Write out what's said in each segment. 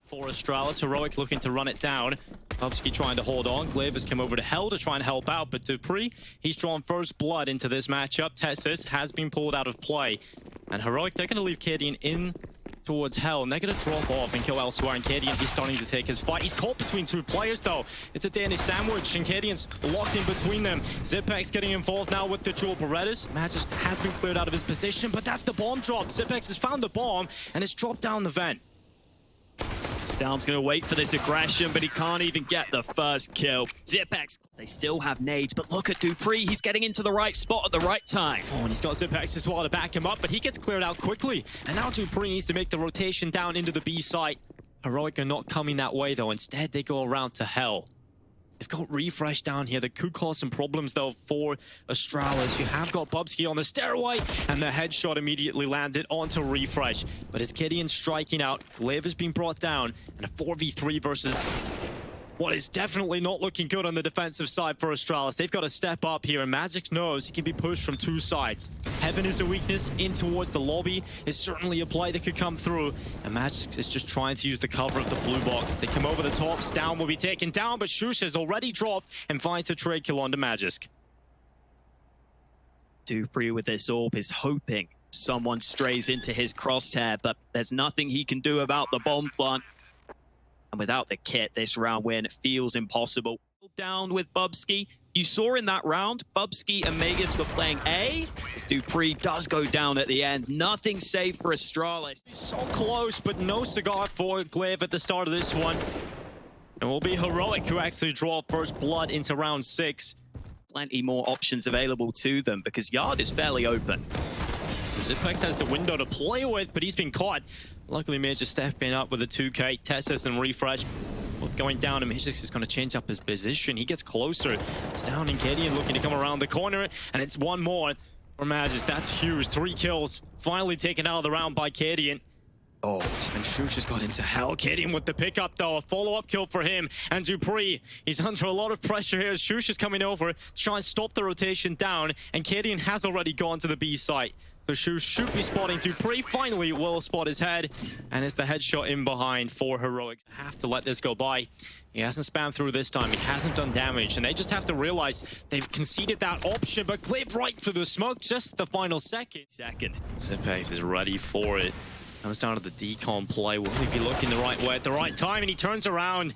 For Astralis, Heroic looking to run it down. Bubsky trying to hold on. Glaive has come over to Hell to try and help out, but Dupree, he's drawn first blood into this matchup. Tessus has been pulled out of play. And Heroic, they're going to leave Cadian in towards Hell, and they're going to drop off and kill elsewhere. And Cadian, he's starting to take his fight. He's caught between two players, though. It's a Danish sandwich, and Cadian's locked in between them. Zipex getting involved now with the dual Berettas. Magic has been cleared out of his position, but that's the bomb drop. Zipex has found the bomb, and it's dropped down the vent. Stavn's going to wait for this aggression, but he can't even get the first kill. Zipex, they still have nades, but look at Dupree. He's getting into the right spot at the right time. Oh, and he's got Zipex as well to back him up, but he gets cleared out quickly. And now Dupree needs to make the rotation down into the B site. Heroic are not coming that way, though. Instead, they go around to Hell. They've got Refresh down here that could cause some problems, though, for Astralis. You have got Bubsky on the stairway, and the headshot immediately landed onto Refresh. But as Gideon's striking out, Glaive has been brought down, and a 4v3 versus what is definitely not looking good on the defensive side for Astralis. They've got to step up here, and Magic knows he can be pushed from two sides. Heaven is a weakness. In towards the lobby is certainly a play that could come through, and Magic is just trying to use the cover of the blue box. They come over the top. Stavn will be taken down, but Shush has already dropped and finds a trade kill onto Magic. Dupree with this orb is hoping someone strays into his crosshair, but there's nothing he can do about the bomb plant. And without the kit, this round win feels impossible. Down with Bubsky. You saw in that round, Bubsky and Magus were playing A. As Dupree does go down at the end. Nothing safe for Astralis. So close, but no cigar for Glaive at the start of this one. And it will be Heroic who actually draw first blood into round 6. Plenty more options available to them because Yard is fairly open. Zipex has the window to play with, but he's been caught. Luckily, Major stepping up with a 2K. Tessus and Refresh both going down, and Major is going to change up his position. He gets closer. It's down in Gideon looking to come around the corner, and it's one more for Magis. That's huge. 3 kills finally taken out of the round by Gideon. Oh, and Shush has got into Hell. Gideon with the pickup, though. A follow-up kill for him. And Dupree, he's under a lot of pressure here. Shush is coming over to try and stop the rotation down, and Gideon has already gone to the B site. So Shush should be spotting Dupree. Finally will spot his head, and it's the headshot in behind for Heroic. Have to let this go by. He hasn't spammed through this time. He hasn't done damage, and they just have to realize they've conceded that option, but Glaive right through the smoke, just the final second. Zipex is ready for it. Comes down to the decon play. Will he be looking the right way at the right time? And he turns around.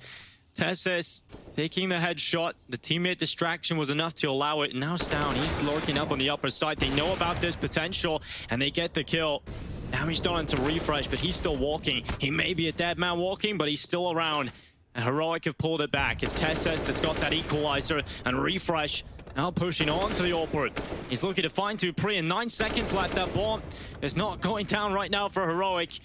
Tessus taking the headshot. The teammate distraction was enough to allow it. And now Stavn, he's lurking up on the upper side. They know about this potential, and they get the kill. Damage done into Refresh, but he's still walking. He may be a dead man walking, but he's still around. And Heroic have pulled it back. It's Tessus that's got that equalizer, and Refresh now pushing on to the awkward. He's looking to find Dupree, and 9 seconds left. That bomb is not going down right now for Heroic.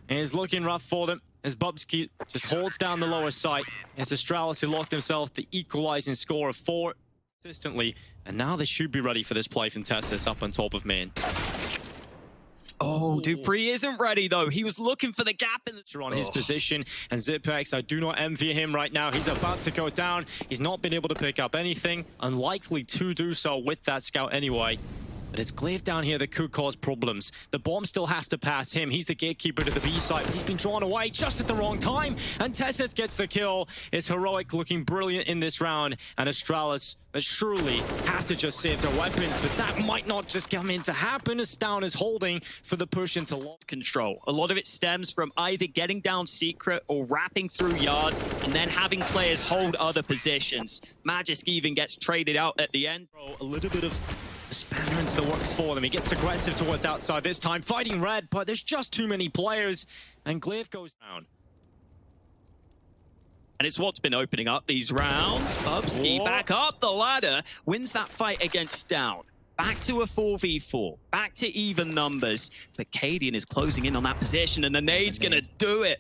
And it's looking rough for them as Bubsky just holds down the lower site. It's Astralis who locked themselves the equalizing score of 4 consistently. And now they should be ready for this play from Tessus up on top of main. Oh, Dupree isn't ready, though. He was looking for the gap in the... on his position, and Zipex, I do not envy him right now. He's about to go down. He's not been able to pick up anything. Unlikely to do so with that scout anyway. But it's Glaive down here that could cause problems. The bomb still has to pass him. He's the gatekeeper to the B site, but he's been drawn away just at the wrong time. And Tessus gets the kill. It's Heroic looking brilliant in this round. And Astralis, that surely has to just save their weapons, but that might not just come in to happen as Stavn is holding for the push into lock control. A lot of it stems from either getting down secret or wrapping through Yard and then having players hold other positions. Magisk even gets traded out at the end. A little bit of a spanner into the works for them. He gets aggressive towards outside this time, fighting red, but there's just too many players, and Glaive goes down. And it's what's been opening up these rounds. Bubsky back up the ladder, wins that fight against Stavn. Back to a 4v4, back to even numbers. But Cadian is closing in on that position, and the nade's gonna do it.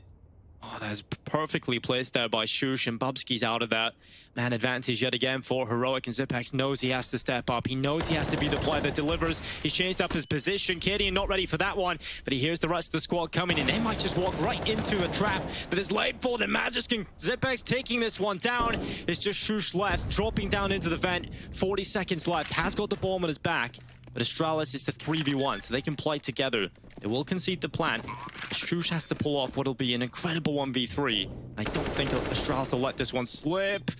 Oh, that's perfectly placed there by Shush, and Bubsky's out of that. Man advantage yet again for Heroic, and Zipex knows he has to step up. He knows he has to be the player that delivers. He's changed up his position. Cadian not ready for that one, but he hears the rest of the squad coming, and they might just walk right into a trap that is laid for them. Magisk and Zipex taking this one down. It's just Shush left, dropping down into the vent. 40 seconds left. Has got the bomb on his back. but Astralis is the 3v1, so they can play together. They will concede the plant. Shush has to pull off what'll be an incredible 1v3. I don't think Astralis will let this one slip.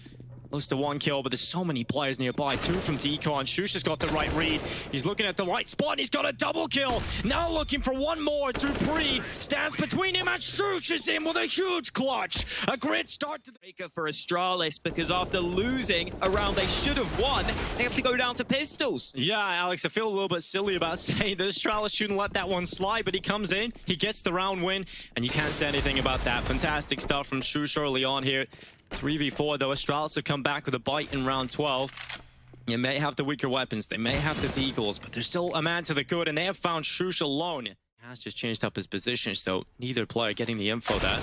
Close to 1 kill, but there's so many players nearby. 2 from Decon. Shush has got the right read. He's looking at the right spot, and he's got a double kill. Now looking for one more. Dupree stands between him, and Shush is in with a huge clutch. A great start to the Breaker for Astralis, because after losing a round they should have won, they have to go down to pistols. Yeah, Alex, I feel a little bit silly about saying that Astralis shouldn't let that one slide, but he comes in, he gets the round win, and you can't say anything about that. Fantastic stuff from Shush early on here. 3v4 though, Astralis have come back with a bite in round 12. You may have the weaker weapons, they may have the deagles, but there's still a man to the good, and they have found Shush alone. He has just changed up his position, so neither player getting the info that.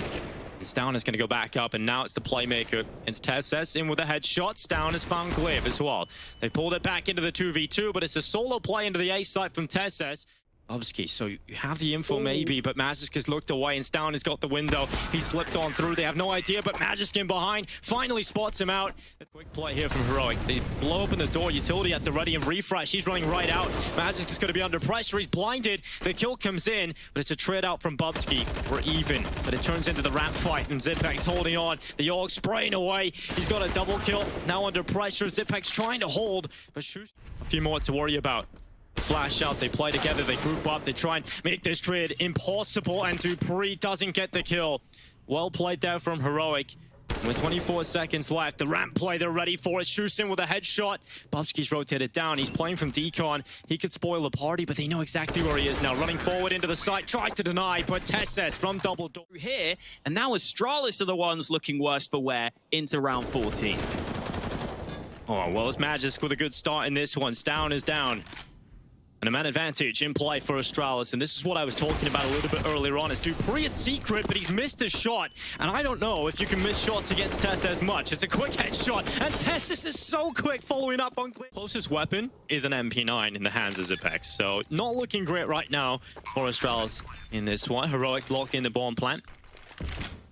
Stown is going to go back up, and now it's the playmaker. It's Tesses in with a headshot. Stown has found Glaive as well. They pulled it back into the 2v2, but it's a solo play into the A site from Tesses. Bubsky, so you have the info maybe, but Magisk has looked away, and Stown has got the window. He slipped on through. They have no idea, but Magisk in behind finally spots him out. A quick play here from Heroic. They blow open the door. Utility at the ready, and Refresh, he's running right out. Magisk is going to be under pressure. He's blinded. The kill comes in, but it's a trade out from Bubsky. We're even, but it turns into the ramp fight, and Zipex holding on. The Orc spraying away. He's got a double kill. Now under pressure. Zipex trying to hold, but Shush, a few more to worry about. Flash out, they play together, they group up, they try and make this trade impossible, and Dupree doesn't get the kill. Well played there from Heroic. With 24 seconds left, the ramp play, they're ready for it. Shoots in with a headshot. Bubsky's rotated down. He's playing from Decon. He could spoil the party, but they know exactly where he is now. Running forward into the site, tries to deny, but Tesses from double door. Here, and now Astralis are the ones looking worse for wear into round 14. Oh, well, it's Magisk with a good start in this one. Stown is down. And a man advantage in play for Astralis, and this is what I was talking about a little bit earlier on. Is Dupree at secret, but he's missed a shot, and I don't know if you can miss shots against Tess as much. It's a quick headshot, and Tessis is so quick following up on Clip. Closest weapon is an MP9 in the hands of Zipex, so not looking great right now for Astralis in this one. Heroic lock in the bomb plant,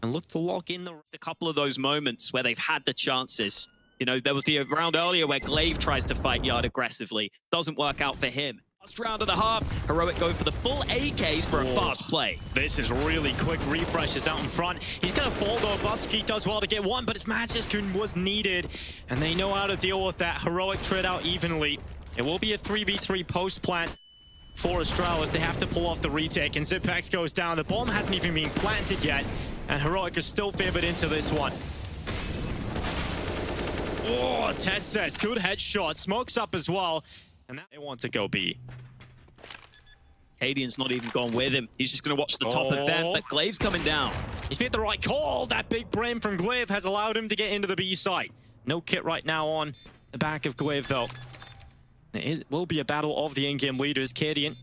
and look to lock in a couple of those moments where they've had the chances. You know, there was the round earlier where Glaive tries to fight Yard aggressively. Doesn't work out for him. Last round of the half, Heroic go for the full AKs for a fast play. This is really quick. Refresh is out in front. He's going to fall though. Bubsky does well to get one, but it's Magisk was needed, and they know how to deal with that. Heroic trade out evenly. It will be a 3v3 post plant for Astralis. They have to pull off the retake, and Zipex goes down. The bomb hasn't even been planted yet, and Heroic is still favored into this one. Oh, Tess says good headshot. Smokes up as well. And they want to go B. Cadian's not even gone with him. He's just going to watch the top event, but Glaive's coming down. He's made the right call. That big brain from Glaive has allowed him to get into the B site. No kit right now on the back of Glaive, though. It will be a battle of the in-game leaders. Cadian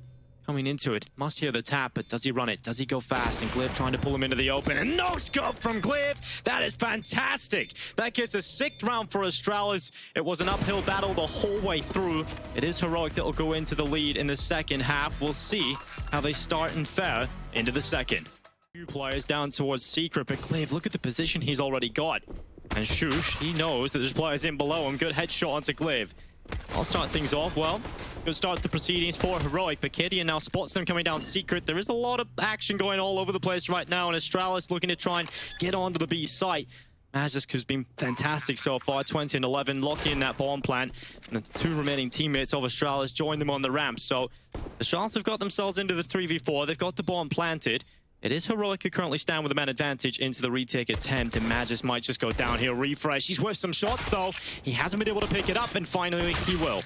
coming into it. Must hear the tap, but does he run it? Does he go fast? And Glaive trying to pull him into the open. And no scope from Glaive. That is fantastic. That gets a 6th round for Astralis. It was an uphill battle the whole way through. It is Heroic that will go into the lead in the second half. We'll see how they start and fare into the second. 2 players down towards Secret, but Glaive, look at the position he's already got. And Shush, he knows that there's players in below him. Good headshot onto Glaive. I'll start things off well. Good start the proceedings for Heroic, but Cadian now spots them coming down Secret. There is a lot of action going all over the place right now, and Astralis looking to try and get onto the B site. Magisk has been fantastic so far, 20 and 11, locking in that bomb plant. And the 2 remaining teammates of Astralis join them on the ramp. So Astralis have got themselves into the 3v4. They've got the bomb planted. It is Heroic who currently stand with a man advantage into the retake attempt, and Magisk might just go down here. Refresh. He's with some shots, though. He hasn't been able to pick it up, and finally he will.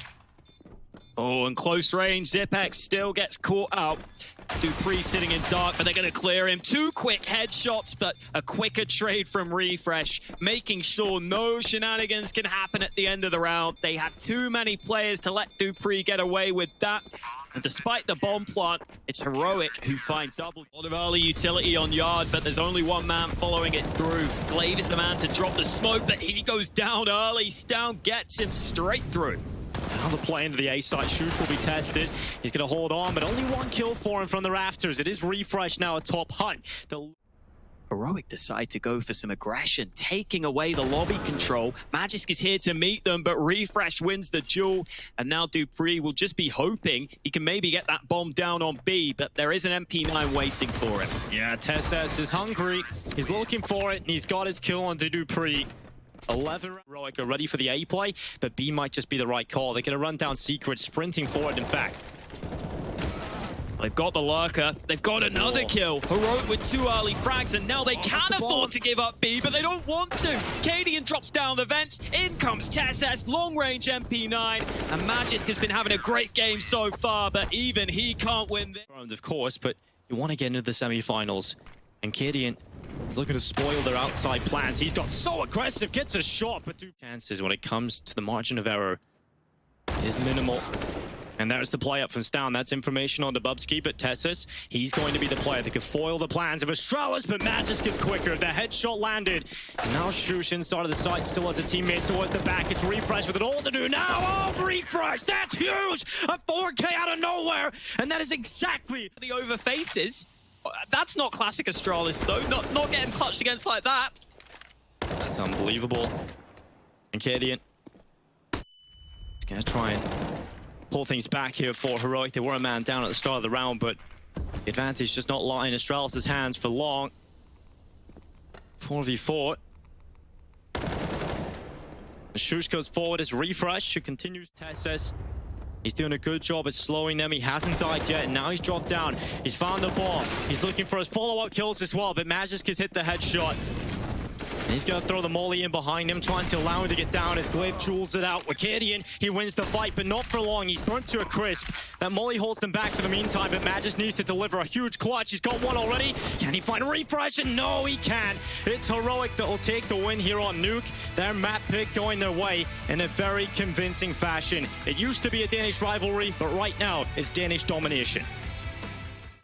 Oh, and close range, Zipex still gets caught out. It's Dupree sitting in dark, but they're going to clear him. 2 quick headshots, but a quicker trade from Refresh, making sure no shenanigans can happen at the end of the round. They had too many players to let Dupree get away with that. And despite the bomb plant, it's Heroic who find double. A lot of early utility on Yard, but there's only one man following it through. Glaive is the man to drop the smoke, but he goes down early. Stown gets him straight through. Now the play into the A site. Shush will be tested. He's going to hold on, but only 1 kill for him from the rafters. It is Refresh now atop Hunt. Heroic decide to go for some aggression, taking away the lobby control. Magisk is here to meet them, but Refresh wins the duel. And now dupreeh will just be hoping he can maybe get that bomb down on B, but there is an MP9 waiting for him. Yeah, TeSeS is hungry. He's looking for it, and he's got his kill on dupreeh. 11 Heroic are ready for the A play, but B might just be the right call. They're going to run down Secret, sprinting forward, in fact. They've got the lurker. They've got another kill. Heroic with 2 early frags, and now they can afford to give up B, but they don't want to. Cadian drops down the vents. In comes TeSeS, long-range MP9. And Magisk has been having a great game so far, but even he can't win this. Of course, but you want to get into the semi-finals. And Cadian is looking to spoil their outside plans. He's got so aggressive, gets a shot, but 2 chances when it comes to the margin of error is minimal. And there's the play up from Stown. That's information on the Bubsky, but TeSeS, he's going to be the player that could foil the plans of Astralis, but Magisk is quicker. The headshot landed. And now Shush inside of the site still has a teammate towards the back. It's Refresh with it all to do now. Oh, Refresh! That's huge! A 4K out of nowhere! And that is exactly the over faces. That's not classic Astralis, though. Not getting clutched against like that. That's unbelievable. And Cadian is going to try and pull things back here for Heroic. They were a man down at the start of the round, but the advantage just not lying in Astralis' hands for long. 4v4. Shush goes forward as Refresh, who continues TeSeS. He's doing a good job at slowing them. He hasn't died yet, and now he's dropped down. He's found the bomb. He's looking for his follow-up kills as well, but Magisk has hit the headshot. And he's going to throw the molly in behind him, trying to allow him to get down as Glaive jewels it out. With Cadian, he wins the fight, but not for long. He's burnt to a crisp. That molly holds them back for the meantime, but Magisk needs to deliver a huge clutch. He's got one already. Can he find Refresh? And no, he can't. It's Heroic that will take the win here on NUKE. Their map pick going their way in a very convincing fashion. It used to be a Danish rivalry, but right now it's Danish domination.